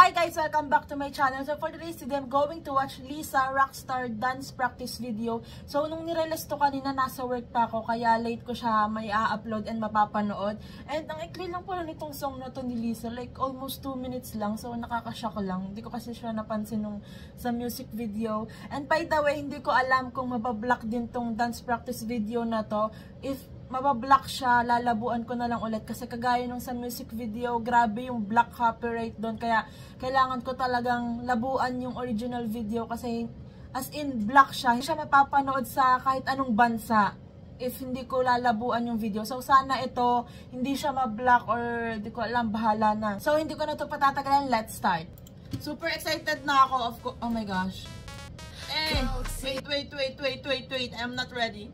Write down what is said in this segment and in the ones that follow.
Hi guys! Welcome back to my channel. So for today's video, I'm going to watch Lisa Rockstar dance practice video. So nung nirelease to kanina, nasa work pa ako, kaya late ko siya may upload and mapapanood. And ang ikli lang pala nitong song na to ni Lisa, like almost 2 minutes lang. So nakakashock lang. Hindi ko kasi siya napansin nung sa music video. And by the way, hindi ko alam kung mabablock din tong dance practice video na to. If mabablock siya, lalabuan ko na lang ulit kasi kagaya nung sa music video, grabe yung black copyright doon, kaya kailangan ko talagang labuan yung original video kasi as in black siya, hindi siya mapapanood sa kahit anong bansa if hindi ko lalabuan yung video. So sana ito hindi siya ma-block or hindi ko alam, bahala na. So hindi ko na ito patatagalan, let's start. Super excited na ako, of course. Oh my gosh. Eh, wait, I'm not ready.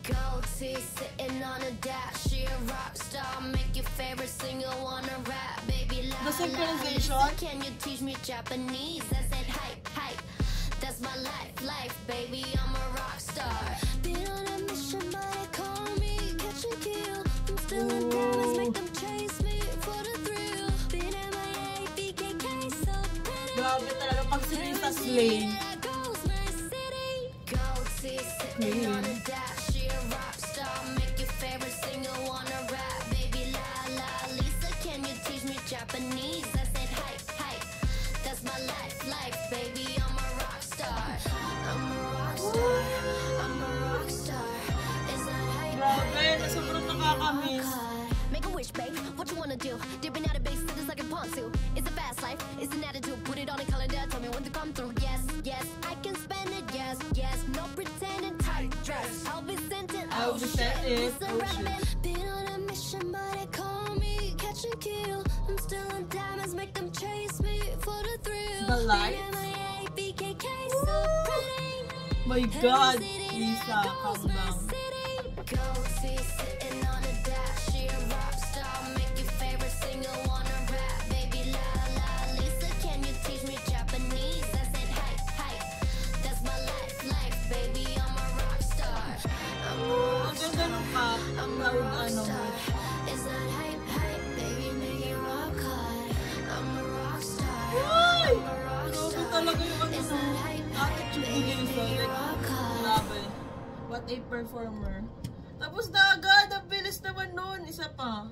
Gold teeth sitting on a dash, she a rock star, make your favorite singer wanna rap, baby la la. Can you teach me Japanese? I said hype, hype, that's my life, baby, I'm a rock star. Been on a mission, but they call me catch and kill. I'm still in diamonds, make them chase me for the thrill. Been MIA, BKK, so pretty. Grabe talaga pag si Lisa slay. Gold teeth sitting on a dash. Japanese, I said hype, hype, that's my life, baby, I'm a rock star. I'm a rock star, I'm a rock star. Is that hype? Grabe, sobrang nakakamiss. Make a wish, babe, what you wanna do? Dipping out of base, just like a ponzu. It's a fast life, it's an attitude. Put it on a calendar, tell me when to come through. Yes, yes, I can spend it, yes, yes. No pretending, tight dress. I'll be sent it, oh shit. Been on a mission, but they call me catch and kill. I'm still in diamonds, make them chase me for the thrill. The lights? BKK, so pretty. My God, Lisa, calm down. Gold teeth sitting on a dash, she a rock star, make your favorite singer wanna rap, baby la la. Lisa, can you teach me Japanese? I said hype, hype, that's my life, baby, I'm a rock star. I'm a rock star, I'm a rock star. Is that hype, hype, baby, make it rock hard. I'm a rock star, I'm a rock star. Is that hype, hype, baby, make it rock hard. Grabe. What a performer. Tapos na agad, ang bilis naman nun. Isa pa.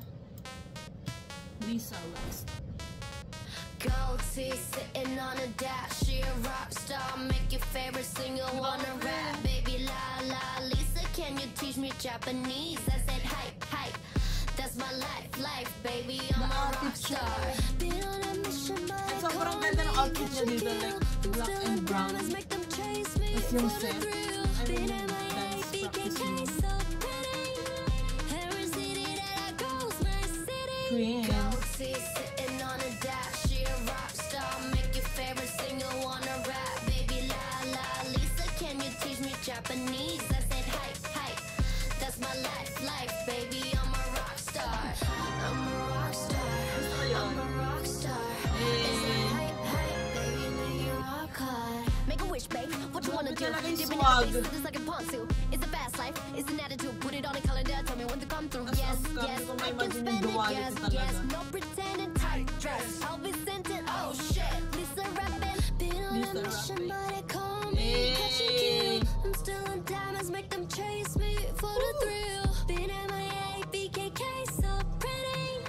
Lisa Rockstar. Gold teeth sitting on a dash, she a rock star, make your favorite singer wanna rap, baby la la. Lisa, can you teach me Japanese? I said hype, hype, that's my life, baby, I'm a rock star. Been on a mission, but At sobrang ganda ng outfit niya dito, like black and brown. Tapos yung set. I mean, dance practice mo. Queen. Gold teeth sitting on a dash, she a rock star, make your favorite singer wanna rap, baby la la. Lisa, can you teach me Japanese? I said hype, hype, that's my life, baby, I'm a rock star. I'm a rock star, I'm a rock star. Is that hype, hype, baby, make it rock hard. Make a wish, babe, what you wanna do? Dipping out of just like a ponzu. It's a fast life, it's an attitude. Put it on a calendar, tell me when to come through. Yes, yes, I can spend it, yes, yes. No pretending, tight dress. I'll be sent it, oh shit. Lisa rapping, been on a mission, but they call me catch and kill. I'm still in diamonds, make them chase me for the thrill. Been MIA, BKK, so pretty.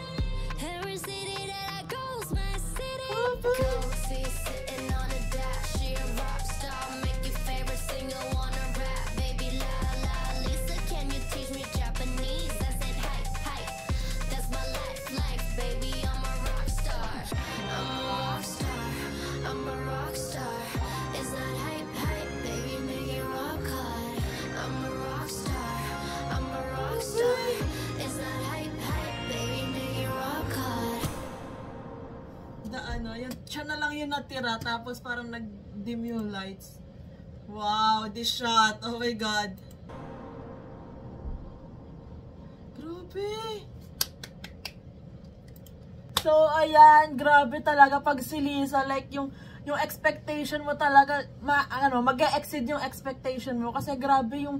Every city that I go's my city. Gold teeth sitting on a dash, she a rock star, make your favorite singer wanna rap, baby la la. Lisa, can you teach me Japanese? I said hype, hype, that's my life, baby, I'm a rock star. I'm a rock star, I'm a rock star. Is that hype, hype, baby, make it rock hard. I'm a rock star, I'm a rock star. Is that hype, hype, baby, make it rock hard. Siya na lang yung natira, tapos parang nag-dim yung lights. Wow, this shot. Oh my God. Grabe. So, ayan, grabe talaga pag si Lisa, like yung expectation mo talaga, mag-e-exceed yung expectation mo kasi grabe yung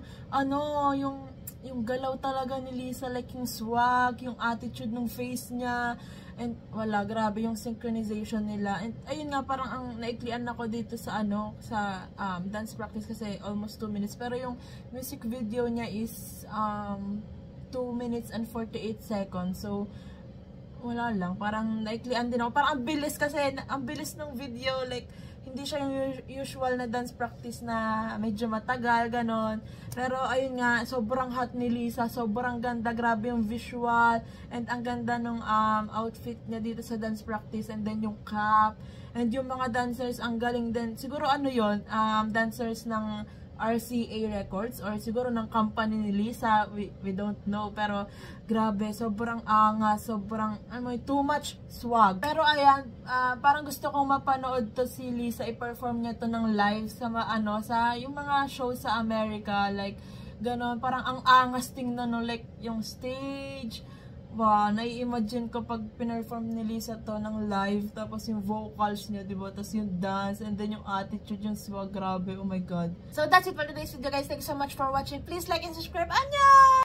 yung galaw talaga ni Lisa, like yung swag, yung attitude ng face niya, and wala, grabe yung synchronization nila. And ayun nga, parang ang naiklian ako dito sa sa dance practice kasi almost 2 minutes, pero yung music video niya is 2 minutes and 48 seconds. So wala lang, parang naiklian din ako. Parang ang bilis kasi, ang bilis ng video, like hindi siya yung usual na dance practice na medyo matagal, ganon. Pero ayun nga, sobrang hot ni Lisa, sobrang ganda, grabe yung visual, and ang ganda ng outfit niya dito sa dance practice, and then yung cap, and yung mga dancers, ang galing din. Siguro yon dancers ng RCA Records, or siguro ng company ni Lisa, we don't know, pero grabe, sobrang angas, sobrang too much swag. Pero ayan, parang gusto kong mapanood to si Lisa, i-perform niya to ng live sa sa yung mga show sa America, like ganon, parang ang angas tingnan, no, like yung stage. Wow, nai-imagine ko pag pinerform ni Lisa to ng live, tapos yung vocals niya, diba? Tapos yung dance, and then yung attitude, yung swag, grabe, oh my god. So that's it for today's video, guys. Thank you so much for watching. Please like and subscribe. Annyeong!